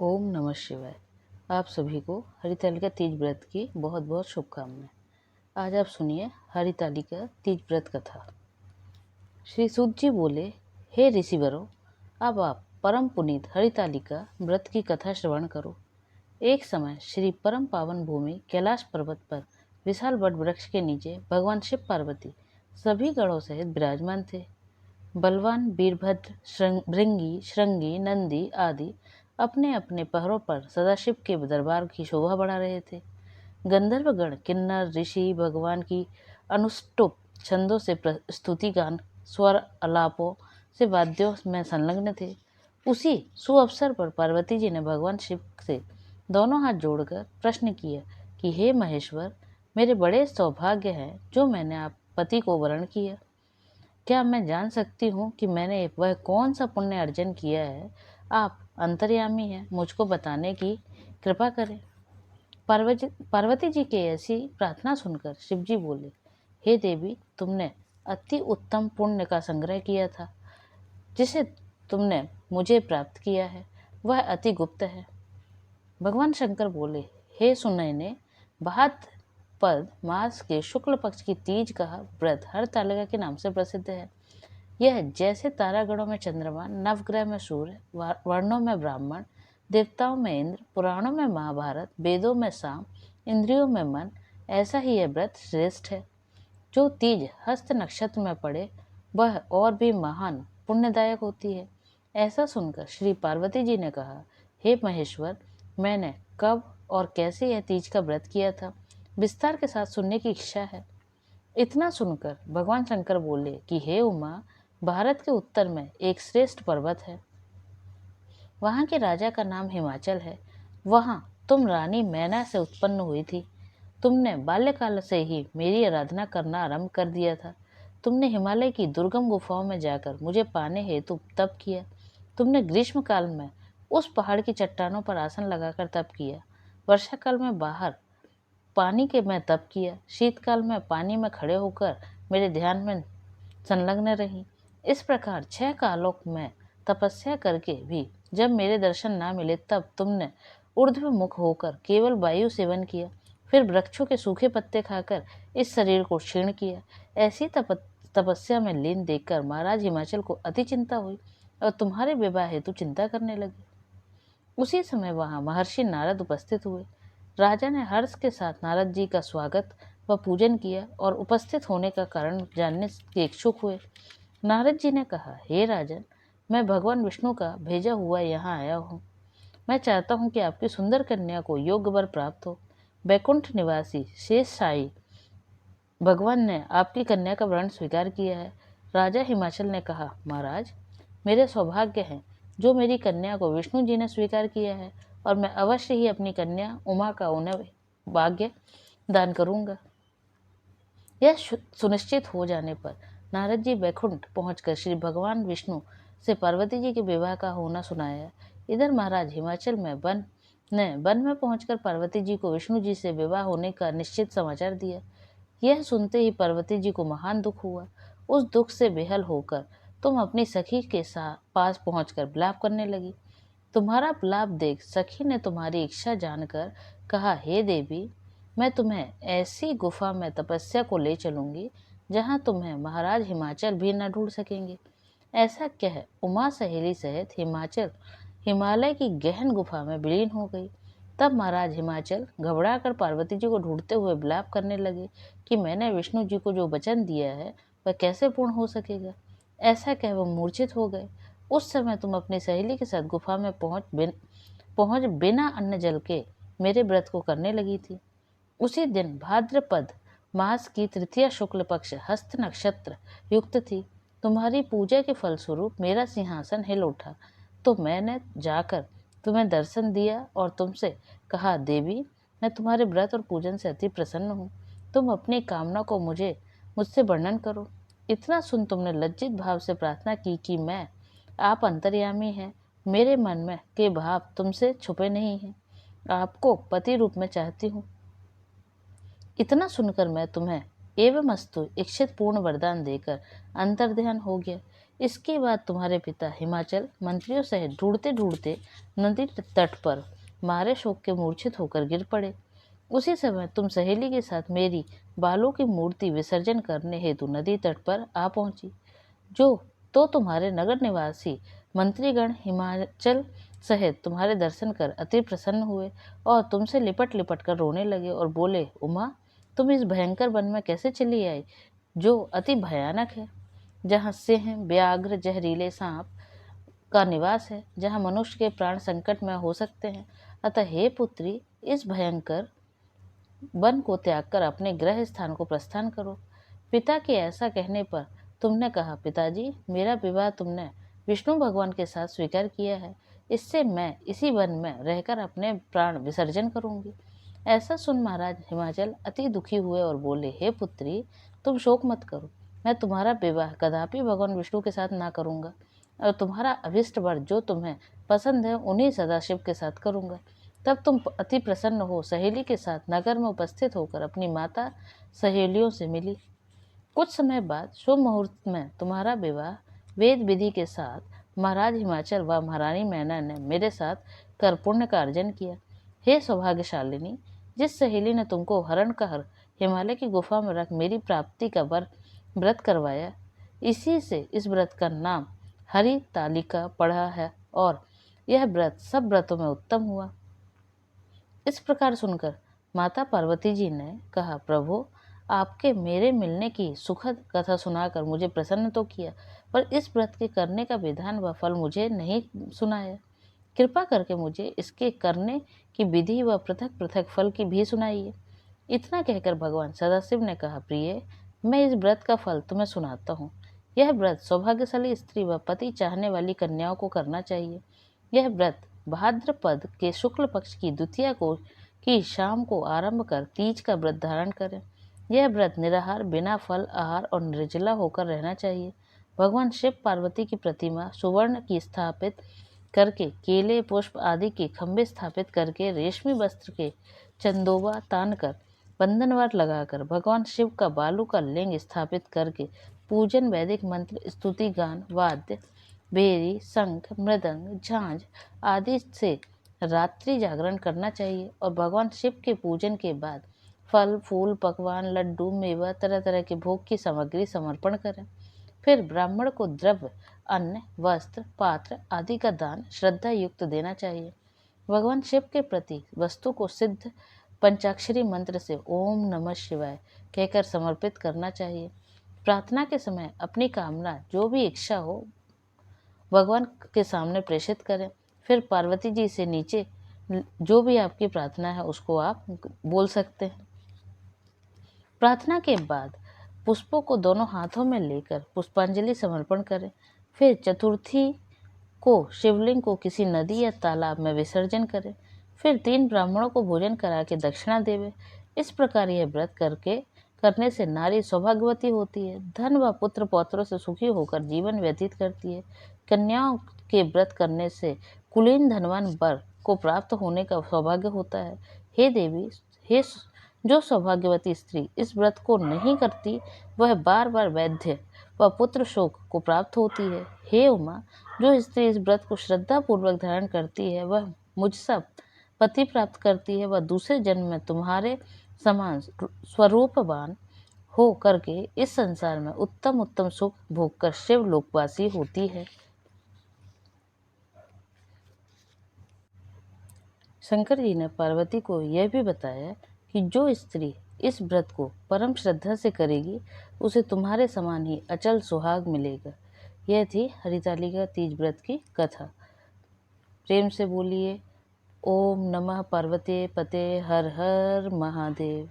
ओम नमः शिवाय। आप सभी को हरितालिका तीज व्रत की बहुत बहुत शुभकामनाएं। आज आप सुनिए हरितालिका तीज व्रत कथा। श्री सूत जी बोले, हे ऋषिवरों, अब आप परम पुनीत हरितालिका व्रत की कथा श्रवण करो। एक समय श्री परम पावन भूमि कैलाश पर्वत पर विशाल वट वृक्ष के नीचे भगवान शिव पार्वती सभी गणों सहित विराजमान थे। बलवान वीरभद्र, भृंगी, श्रृंगी, नंदी आदि अपने अपने पहरों पर सदाशिव के दरबार की शोभा बढ़ा रहे थे। गंधर्वगण, किन्नर, ऋषि भगवान की अनुष्टुप छंदों से स्तुति गान, स्वर अलापों से वाद्यों में संलग्न थे। उसी सुअवसर पर पार्वती जी ने भगवान शिव से दोनों हाथ जोड़कर प्रश्न किया कि हे महेश्वर, मेरे बड़े सौभाग्य हैं जो मैंने आप पति को वरण किया। क्या मैं जान सकती हूँ कि मैंने वह कौन सा पुण्य अर्जन किया है? आप अंतर्यामी हैं, मुझको बताने की कृपा करें। पार्वती जी की ऐसी प्रार्थना सुनकर शिवजी बोले, हे देवी, तुमने अति उत्तम पुण्य का संग्रह किया था। जिसे तुमने मुझे प्राप्त किया है वह अति गुप्त है। भगवान शंकर बोले, हे सुनैने, भाद्रपद मास के शुक्ल पक्ष की तीज का व्रत हरतालिका के नाम से प्रसिद्ध है। यह जैसे तारागणों में चंद्रमा, नवग्रह में सूर्य, वर्णों में ब्राह्मण, देवताओं में इंद्र, पुराणों में महाभारत, वेदों में साम, इंद्रियों में मन, ऐसा ही यह व्रत श्रेष्ठ है। जो तीज हस्त नक्षत्र में पड़े वह और भी महान पुण्यदायक होती है। ऐसा सुनकर श्री पार्वती जी ने कहा, हे महेश्वर, मैंने कब और कैसे यह तीज का व्रत किया था, विस्तार के साथ सुनने की इच्छा है। इतना सुनकर भगवान शंकर बोले कि हे उमा, भारत के उत्तर में एक श्रेष्ठ पर्वत है। वहाँ के राजा का नाम हिमाचल है। वहाँ तुम रानी मैना से उत्पन्न हुई थी। तुमने बाल्यकाल से ही मेरी आराधना करना आरंभ कर दिया था। तुमने हिमालय की दुर्गम गुफाओं में जाकर मुझे पाने हेतु तप किया। तुमने ग्रीष्म काल में उस पहाड़ की चट्टानों पर आसन लगाकर तप किया। वर्षा काल में बाहर पानी के में तप किया। शीतकाल में पानी में खड़े होकर मेरे ध्यान में संलग्न रही। इस प्रकार 6 कालों में तपस्या करके भी जब मेरे दर्शन ना मिले तब तुमने ऊर्ध्वमुख होकर केवल वायु सेवन किया। फिर वृक्षों के सूखे पत्ते खाकर इस शरीर को क्षीण किया। ऐसी तपस्या में लीन देखकर महाराज हिमाचल को अति चिंता हुई और तुम्हारे विवाह हेतु चिंता करने लगे। उसी समय वहां महर्षि नारद उपस्थित हुए। राजा ने हर्ष के साथ नारद जी का स्वागत व पूजन किया और उपस्थित होने का कारण जानने के इच्छुक हुए। नारद जी ने कहा, हे राजन, मैं भगवान विष्णु का भेजा हुआ यहाँ आया हूँ। मैं चाहता हूँ कि आपकी सुंदर कन्या को योग्य वर प्राप्त हो। बैकुंठ निवासी शेष साई भगवान ने आपकी कन्या का वरण स्वीकार किया है। राजा हिमाचल ने कहा, महाराज, मेरे सौभाग्य हैं जो मेरी कन्या को विष्णु जी ने स्वीकार किया है और मैं अवश्य ही अपनी कन्या उमा का उन्हें भाग्य दान करूंगा। यह सुनिश्चित हो जाने पर नारद जी बैकुंठ पहुंचकर श्री भगवान विष्णु से पार्वती जी के विवाह का होना सुनाया। इधर महाराज हिमाचल में वन में पहुंचकर पार्वती जी को विष्णु जी से विवाह होने का निश्चित समाचार दिया। यह सुनते ही पार्वती जी को महान दुख हुआ। उस दुख से बेहाल होकर तुम अपनी सखी के पास पहुंचकर विलाप करने लगी। तुम्हारा विलाप देख सखी ने तुम्हारी इच्छा जानकर कहा, हे देवी, मैं तुम्हें ऐसी गुफा में तपस्या को ले चलूंगी जहां तुम्हें महाराज हिमाचल भी न ढूंढ सकेंगे। ऐसा कह उमा सहेली सहित हिमालय की गहन गुफा में विलीन हो गई। तब महाराज हिमाचल घबराकर पार्वती जी को ढूंढते हुए विलाप करने लगे कि मैंने विष्णु जी को जो वचन दिया है वह कैसे पूर्ण हो सकेगा। ऐसा कह वह मूर्छित हो गए। उस समय तुम अपनी सहेली के साथ गुफा में पहुंच बिना अन्न जल के मेरे व्रत को करने लगी थी। उसी दिन भाद्रपद मास की तृतीया शुक्ल पक्ष हस्त नक्षत्र युक्त थी। तुम्हारी पूजा के फलस्वरूप मेरा सिंहासन हिल उठा तो मैंने जाकर तुम्हें दर्शन दिया और तुमसे कहा, देवी, मैं तुम्हारे व्रत और पूजन से अति प्रसन्न हूँ। तुम अपनी कामना को मुझसे वर्णन करो। इतना सुन तुमने लज्जित भाव से प्रार्थना की कि मैं आप अंतर्यामी हैं, मेरे मन में के भाव तुमसे छुपे नहीं हैं, आपको पति रूप में चाहती हूँ। इतना सुनकर मैं तुम्हें एवं अस्तु इच्छित पूर्ण वरदान देकर अंतर्ध्यान हो गया। इसके बाद तुम्हारे पिता हिमाचल मंत्रियों सहित ढूंढते ढूंढते नदी तट पर मारे शोक के मूर्छित होकर गिर पड़े। उसी समय तुम सहेली के साथ मेरी बालों की मूर्ति विसर्जन करने हेतु नदी तट पर आ पहुंची। जो तो तुम्हारे नगर निवासी मंत्रीगण हिमाचल सहित तुम्हारे दर्शन कर अति प्रसन्न हुए और तुमसे लिपट लिपट कर रोने लगे और बोले, उमा, तुम इस भयंकर वन में कैसे चली आई जो अति भयानक है, जहाँ सिंह, व्याघ्र, जहरीले सांप का निवास है, जहाँ मनुष्य के प्राण संकट में हो सकते हैं। अतः हे पुत्री, इस भयंकर वन को त्याग कर अपने गृह स्थान को प्रस्थान करो। पिता के ऐसा कहने पर तुमने कहा, पिताजी, मेरा विवाह तुमने विष्णु भगवान के साथ स्वीकार किया है, इससे मैं इसी वन में रहकर अपने प्राण विसर्जन करूंगी। ऐसा सुन महाराज हिमाचल अति दुखी हुए और बोले, हे पुत्री, तुम शोक मत करो, मैं तुम्हारा विवाह कदापि भगवान विष्णु के साथ ना करूंगा और तुम्हारा अभिष्ट वर जो तुम्हें पसंद है उन्हीं सदाशिव के साथ करूंगा। तब तुम अति प्रसन्न हो सहेली के साथ नगर में उपस्थित होकर अपनी माता सहेलियों से मिली। कुछ समय बाद शुभ मुहूर्त में तुम्हारा विवाह वेद विधि के साथ महाराज हिमाचल व महारानी मैना ने मेरे साथ कर पुण्य का अर्जन किया। हे सौभाग्यशालिनी, जिस सहेली ने तुमको हरण कर हिमालय की गुफा में रख मेरी प्राप्ति का व्रत करवाया, इसी से इस व्रत का नाम हरि तालिका पड़ा है और यह व्रत सब व्रतों में उत्तम हुआ। इस प्रकार सुनकर माता पार्वती जी ने कहा, प्रभु, आपके मेरे मिलने की सुखद कथा सुनाकर मुझे प्रसन्न तो किया, पर इस व्रत के करने का विधान व फल मुझे नहीं सुनाया। कृपा करके मुझे इसके करने की विधि व पृथक पृथक फल की भी सुनाइए। इतना कहकर भगवान सदाशिव ने कहा, प्रिय, मैं इस व्रत का फल तुम्हें सुनाता हूँ। यह व्रत सौभाग्यशाली स्त्री व पति चाहने वाली कन्याओं को करना चाहिए। यह व्रत भाद्रपद के शुक्ल पक्ष की द्वितीया को की शाम को आरंभ कर तीज का व्रत धारण करें। यह व्रत निराहार, बिना फल आहार और निर्जला होकर रहना चाहिए। भगवान शिव पार्वती की प्रतिमा सुवर्ण की स्थापित करके, केले पुष्प आदि के खंभे स्थापित करके, रेशमी वस्त्र के चंदोबा तान कर, बंधनवार लगाकर, भगवान शिव का बालू का लिंग स्थापित करके पूजन, वैदिक मंत्र, स्तुति, गान, वाद्य, बेरी, शंख, मृदंग, झांझ आदि से रात्रि जागरण करना चाहिए और भगवान शिव के पूजन के बाद फल, फूल, पकवान, लड्डू, मेवा, तरह तरह के भोग की सामग्री समर्पण करें। फिर ब्राह्मण को द्रव्य, अन्न, वस्त्र, पात्र आदि का दान श्रद्धा युक्त देना चाहिए। भगवान शिव के प्रति वस्तु को सिद्ध पंचाक्षरी मंत्र से ओम नमः शिवाय कहकर समर्पित करना चाहिए। प्रार्थना के समय अपनी कामना जो भी इच्छा हो भगवान के सामने प्रेषित करें। फिर पार्वती जी से नीचे जो भी आपकी प्रार्थना है उसको आप बोल सकते हैं। प्रार्थना के बाद पुष्पों को दोनों हाथों में लेकर पुष्पांजलि समर्पण करें। फिर चतुर्थी को शिवलिंग को किसी नदी या तालाब में विसर्जन करें। फिर 3 ब्राह्मणों को भोजन करा के दक्षिणा देवे। इस प्रकार यह व्रत करने से नारी सौभाग्यवती होती है, धन व पुत्र पौत्रों से सुखी होकर जीवन व्यतीत करती है। कन्याओं के व्रत करने से कुलीन धनवान वर को प्राप्त होने का सौभाग्य होता है। हे देवी, हे जो सौभाग्यवती स्त्री इस व्रत को नहीं करती वह बार बार वैद्य व पुत्र शोक को प्राप्त होती है। हे उमा, जो स्त्री इस व्रत को श्रद्धा पूर्वक धारण करती है वह मुझसे पति प्राप्त करती है, वह दूसरे जन्म में तुम्हारे समान स्वरूपवान हो करके इस संसार में उत्तम उत्तम सुख भोग कर शिव लोकवासी होती है। शंकर जी ने पार्वती को यह भी बताया कि जो स्त्री इस व्रत को परम श्रद्धा से करेगी उसे तुम्हारे समान ही अचल सुहाग मिलेगा। यह थी हरितालिका तीज व्रत की कथा। प्रेम से बोलिए ओम नमः पार्वती पते हर हर महादेव।